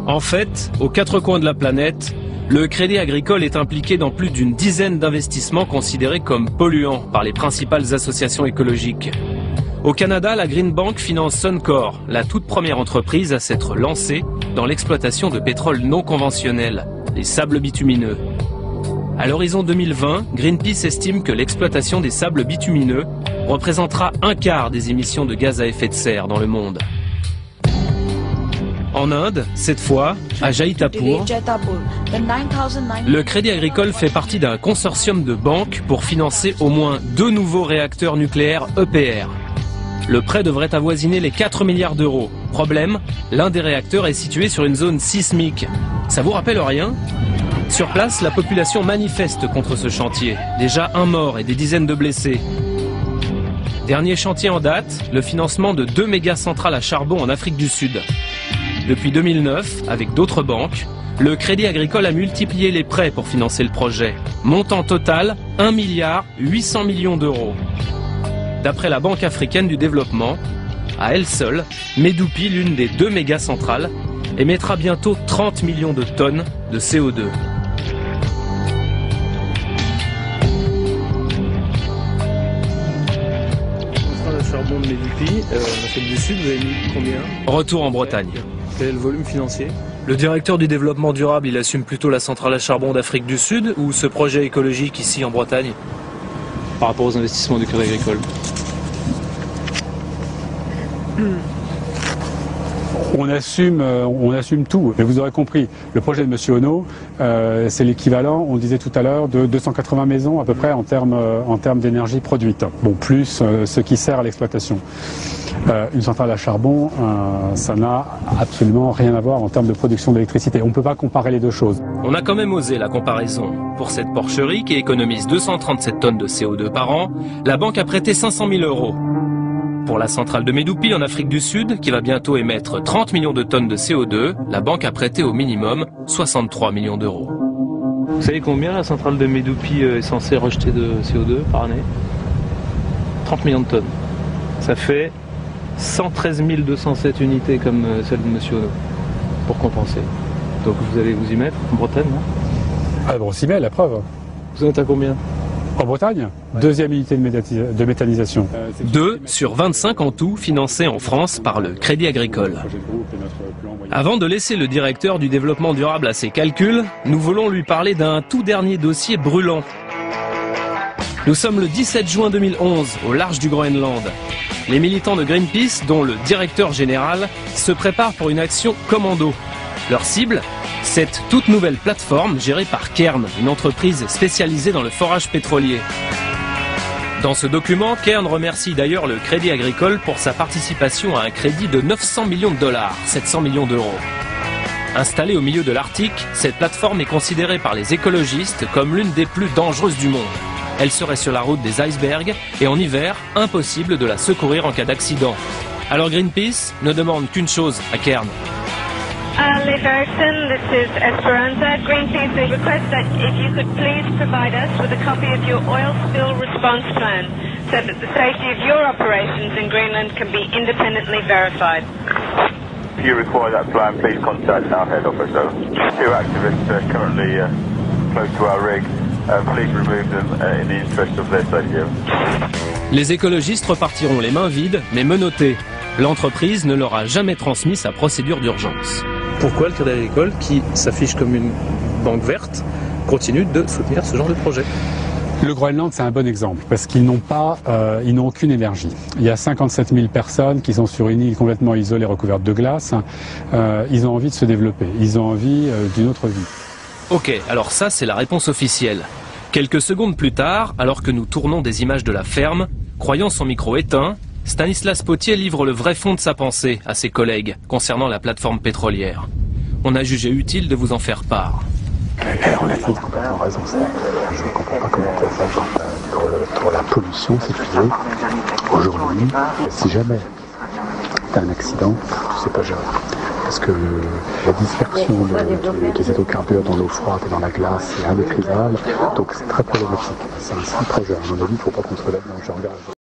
En fait, aux quatre coins de la planète, le Crédit Agricole est impliqué dans plus d'une dizaine d'investissements considérés comme polluants par les principales associations écologiques. Au Canada, la Green Bank finance Suncor, la toute première entreprise à s'être lancée dans l'exploitation de pétrole non conventionnel, les sables bitumineux. À l'horizon 2020, Greenpeace estime que l'exploitation des sables bitumineux représentera un quart des émissions de gaz à effet de serre dans le monde. En Inde, cette fois, à Jaitapur, le Crédit Agricole fait partie d'un consortium de banques pour financer au moins 2 nouveaux réacteurs nucléaires EPR. Le prêt devrait avoisiner les 4 milliards d'euros. Problème, l'un des réacteurs est situé sur une zone sismique. Ça vous rappelle rien ? Sur place, la population manifeste contre ce chantier. Déjà un mort et des dizaines de blessés. Dernier chantier en date, le financement de 2 méga-centrales à charbon en Afrique du Sud. Depuis 2009, avec d'autres banques, le Crédit Agricole a multiplié les prêts pour financer le projet. Montant total, 1 milliard 800 millions d'euros. D'après la Banque africaine du développement, à elle seule, Medupi, l'une des 2 méga-centrales, émettra bientôt 30 millions de tonnes de CO2. Le charbon de Medupi, en Afrique du Sud, vous avez mis combien? Retour en Bretagne. Quel est le volume financier? Le directeur du développement durable, il assume plutôt la centrale à charbon d'Afrique du Sud ou ce projet écologique ici en Bretagne? Par rapport aux investissements du Crédit Agricole. On assume tout. Mais vous aurez compris, le projet de M. Ono, c'est l'équivalent, on disait tout à l'heure, de 280 maisons à peu près en termes d'énergie produite. Bon, plus ce qui sert à l'exploitation. Une centrale à charbon, ça n'a absolument rien à voir en termes de production d'électricité. On ne peut pas comparer les deux choses. On a quand même osé la comparaison. Pour cette porcherie qui économise 237 tonnes de CO2 par an, la banque a prêté 500 000 euros. Pour la centrale de Medupi en Afrique du Sud, qui va bientôt émettre 30 millions de tonnes de CO2, la banque a prêté au minimum 63 millions d'euros. Vous savez combien la centrale de Medupi est censée rejeter de CO2 par année? 30 millions de tonnes. Ça fait 113 207 unités comme celle de M. Ono, pour compenser. Donc vous allez vous y mettre en Bretagne, non? Ah bon, on s'y met, la preuve. Vous en êtes à combien? En Bretagne, deuxième unité de méthanisation. 2 sur 25 en tout financés en France par le Crédit Agricole. Avant de laisser le directeur du développement durable à ses calculs, nous voulons lui parler d'un tout dernier dossier brûlant. Nous sommes le 17 juin 2011, au large du Groenland. Les militants de Greenpeace, dont le directeur général, se préparent pour une action commando. Leur cible, cette toute nouvelle plateforme gérée par Cairn, une entreprise spécialisée dans le forage pétrolier. Dans ce document, Cairn remercie d'ailleurs le Crédit Agricole pour sa participation à un crédit de 900 millions de dollars, 700 millions d'euros. Installée au milieu de l'Arctique, cette plateforme est considérée par les écologistes comme l'une des plus dangereuses du monde. Elle serait sur la route des icebergs et en hiver, impossible de la secourir en cas d'accident. Alors Greenpeace ne demande qu'une chose à Cairn. Liv Erickson, this is Esperanza. Greenpeace request that if you could please provide us with a copy of your oil spill response plan so that the safety of your operations in Greenland can be independently verified. If you require that plan, please contact our head office. 2 activists are currently close to our rig. Please remove them in the interest of their safety. Les écologistes repartiront les mains vides, mais menottés. L'entreprise ne leur a jamais transmis sa procédure d'urgence. Pourquoi le Crédit Agricole, qui s'affiche comme une banque verte, continue de soutenir ce genre de projet? Le Groenland, c'est un bon exemple, parce qu'ils n'ont aucune énergie. Il y a 57 000 personnes qui sont sur une île complètement isolée, recouverte de glace. Ils ont envie de se développer, ils ont envie d'une autre vie. Ok, alors ça c'est la réponse officielle. Quelques secondes plus tard, alors que nous tournons des images de la ferme, croyant son micro éteint, Stanislas Potier livre le vrai fond de sa pensée à ses collègues concernant la plateforme pétrolière. On a jugé utile de vous en faire part. On a complètement raison. Je ne comprends pas comment on peut faire pour la pollution, si tu veux. Aujourd'hui, si jamais tu as un accident, tu sais pas gérer. Parce que la dispersion des hydrocarbures dans l'eau froide et dans la glace est immaîtrisable. Donc c'est très problématique. C'est un site très jeune. À mon avis, il ne faut pas qu'on soit là-dedans.